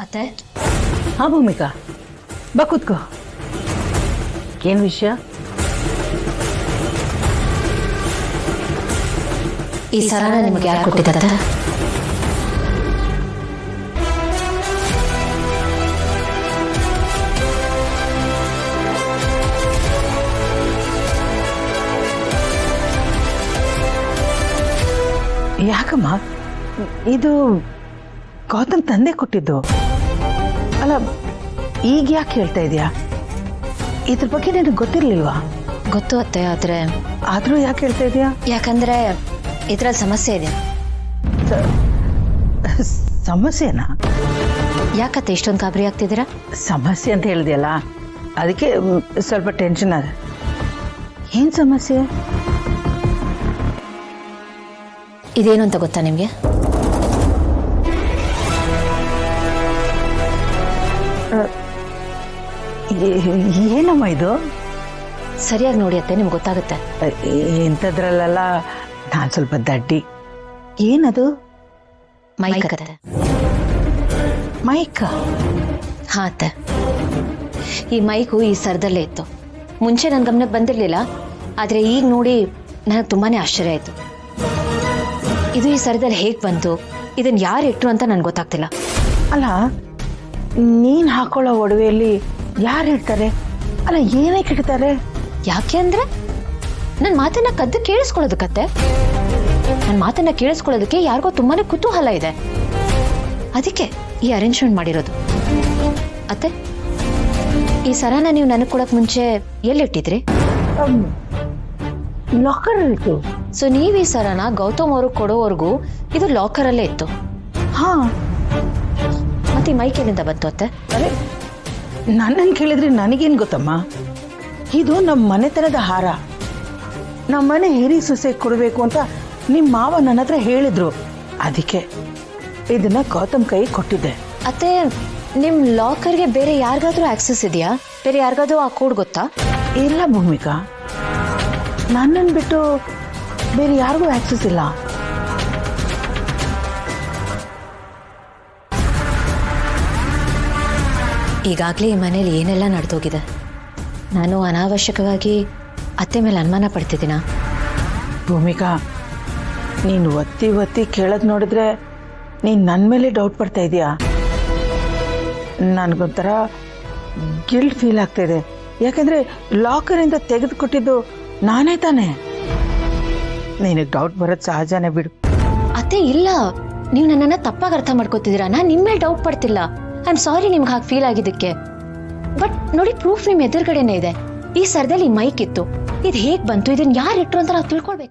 ಅತ್ತೆ हाँ भूमिका बा ಕೂತ್ಕೋ ಏನು ವಿಷಯ ಈ ಸರನ ನಿಮಗೆ ಯಾರು ಕೊಟ್ಟಿದ್ದತ್ತೆ? ಯಾಕಮ್ಮ ಇದು ಗೌತಮ್ ತಂದೆ ಕೊಟ್ಟಿದ್ದು ಅಲ್ಲ ಈಗ ಯಾಕೆ ಹೇಳ್ತಾ ಇದೀಯಾ ಇದ್ರ ಬಗ್ಗೆ ನಿನಗೆ ಗೊತ್ತಿರ್ಲಿಲ್ವಾ ಗೊತ್ತು ಅತ್ತೆ, ಆದ್ರೂ ಯಾಕೆ ಹೇಳ್ತಾ ಇದೀಯಾ ಯಾಕಂದ್ರೆ ಇದ್ರಲ್ಲಿ ಸಮಸ್ಯೆ ಇದೆ. ಸಮಸ್ಯೆನಾ ಯಾಕತ್ತೆ ಇಷ್ಟೊಂದು ಗಾಬರಿ ಆಗ್ತಿದ್ದೀರಾ? ಸಮಸ್ಯೆ ಅಂತ ಹೇಳಿದೆಯಲ್ಲ ಅದಕ್ಕೆ ಸ್ವಲ್ಪ ಟೆನ್ಷನ್ ಅದ. ಏನ್ ಸಮಸ್ಯೆ? ಇದೇನು ಅಂತ ಗೊತ್ತಾ ನಿಮ್ಗೆ? ಏನಮ್ಮ ಇದು? ಸರಿಯಾಗಿ ನೋಡಿ ಅತ್ತೆ, ನಿಮ್ಗೆ ಗೊತ್ತಾಗುತ್ತೆ. ಇಂಥದ್ರಲ್ಲೆಲ್ಲ ನಾನು ಸ್ವಲ್ಪ ದಡ್ಡಿ. ಏನದು? ಮೈಕ್ ಅತ್ತೆ. ಮೈಕ್? ಹಾ ಅತ್ತೆ, ಈ ಮೈಕು ಈ ಸರದಲ್ಲೇ ಇತ್ತು. ಮುಂಚೆ ನನ್ನ ಗಮನಕ್ಕೆ ಬಂದಿರಲಿಲ್ಲ, ಆದರೆ ಈಗ ನೋಡಿ ನನಗೆ ತುಂಬಾನೇ ಆಶ್ಚರ್ಯ ಆಯಿತು. ಇದು ಈ ಸರದಲ್ಲಿ ಹೇಗೆ ಬಂತು, ಇದನ್ನು ಯಾರು ಇಟ್ಟರು ಅಂತ ನನಗೆ ಗೊತ್ತಾಗ್ತಿಲ್ಲ. ಅಲ್ಲ ನೀನು ಹಾಕೊಳ್ಳೋ ಒಡವೆಯಲ್ಲಿ ಯಾರು ಇಡ್ತಾರೆ? ಅಲ್ಲ ಏನಕ್ಕೆ ಇಡ್ತಾರೆ? ಯಾಕೆ ಅಂದ್ರೆ ನನ್ನ ಮಾತನ್ನ ಕದ್ದು ಕೇಳಿಸ್ಕೊಳ್ಳೋದಕ್ಕತ್ತೆ. ನನ್ನ ಮಾತನ್ನ ಕೇಳಿಸ್ಕೊಳ್ಳೋದಕ್ಕೆ ಯಾರಿಗೋ ತುಂಬಾನೇ ಕುತೂಹಲ ಇದೆ, ಅದಕ್ಕೆ ಈ ಅರೇಂಜ್ಮೆಂಟ್ ಮಾಡಿರೋದು. ಅತ್ತೆ, ಈ ಸರನ ನೀವು ನನಗೆ ಕೊಡಕ್ ಮುಂಚೆ ಎಲ್ಲಿಟ್ಟಿದ್ರಿ? ಲಾಕರ್ ಇತ್ತು. ಸೊ ನೀವು ಈ ಸರನ ಗೌತಮ್ ಅವ್ರಿಗೆ ಕೊಡೋವರೆಗೂ ಇದು ಲಾಕರ್ ಅಲ್ಲೇ ಇತ್ತು? ಹಾ. ಮತ್ತೆ ಈ ಮೈಕ್ ಎಲ್ಲಿಂದ ಬಂತು ಅತ್ತೆ? ಅರೆ ನನ್ನನ್ನು ಕೇಳಿದ್ರೆ ನನಗೇನು ಗೊತ್ತಮ್ಮ, ಇದು ನಮ್ಮ ಮನೆತನದ ಹಾರ. ನಮ್ಮ ಮನೆ ಹಿರಿ ಸೊಸೆ ಕೊಡಬೇಕು ಅಂತ ನಿಮ್ಮ ಮಾವ ನನ್ನ ಹತ್ರ ಹೇಳಿದ್ರು, ಅದಕ್ಕೆ ಇದನ್ನ ಗೌತಮ್ ಕೈ ಕೊಟ್ಟಿದ್ದೆ. ಅತ್ತೆ, ನಿಮ್ ಲಾಕರ್ಗೆ ಬೇರೆ ಯಾರಿಗಾದ್ರೂ ಆಕ್ಸೆಸ್ ಇದೆಯಾ? ಬೇರೆ ಯಾರಿಗಾದ್ರೂ ಆ ಕೋಡ್ ಗೊತ್ತಾ? ಇಲ್ಲ ಭೂಮಿಕಾ, ನನ್ನನ್ನು ಬಿಟ್ಟು ಬೇರೆ ಯಾರಿಗೂ ಆಕ್ಸೆಸ್ ಇಲ್ಲ. ಈಗಾಗಲೇ ಈ ಮನೇಲಿ ಏನೆಲ್ಲ ನಡೆದೋಗಿದೆ. ನಾನು ಅನಾವಶ್ಯಕವಾಗಿ ಅತ್ತೆ ಮೇಲೆ ಅನುಮಾನ ಪಡ್ತಿದ್ದೀನ? ಭೂಮಿಕಾ, ನೀನು ಒತ್ತಿ ಒತ್ತಿ ಕೇಳೋದು ನೋಡಿದ್ರೆ ನೀನು ನನ್ನ ಮೇಲೆ ಡೌಟ್ ಪಡ್ತಾ ಇದೀಯಾ. ನನಗೊಂಥರ ಗಿಲ್ಟ್ ಫೀಲ್ ಆಗ್ತಾ ಇದೆ. ಯಾಕಂದರೆ ಲಾಕರಿಂದ ತೆಗೆದುಕೊಟ್ಟಿದ್ದು ನಾನೇ ತಾನೇ. ನಿನಗೆ ಡೌಟ್ ಬರೋದು ಸಹಜನೇ ಬಿಡು. ಅತ್ತೆ ಇಲ್ಲ, ನೀವು ನನ್ನನ್ನು ತಪ್ಪಾಗಿ ಅರ್ಥ ಮಾಡ್ಕೋತಿದ್ದೀರಾ. ನಾನು ನಿಮ್ಮ ಮೇಲೆ ಡೌಟ್ ಪಡ್ತಿಲ್ಲ. ಐ ಆಮ್ ಸಾರಿ ನಿಮ್ಗೆ ಹಾಗೆ ಫೀಲ್ ಆಗಿದ್ದಕ್ಕೆ. ಬಟ್ ನೋಡಿ, ಪ್ರೂಫ್ ನಿಮ್ಮ ಎದುರುಗಡೆನೇ ಇದೆ. ಈ ಸರದಲ್ಲಿ ಮೈಕ್ ಇತ್ತು. ಇದು ಹೇಗೆ ಬಂತು, ಇದನ್ನ ಯಾರು ಇಟ್ರು ಅಂತ ನಾವು ತಿಳ್ಕೊಳ್ಬೇಕು.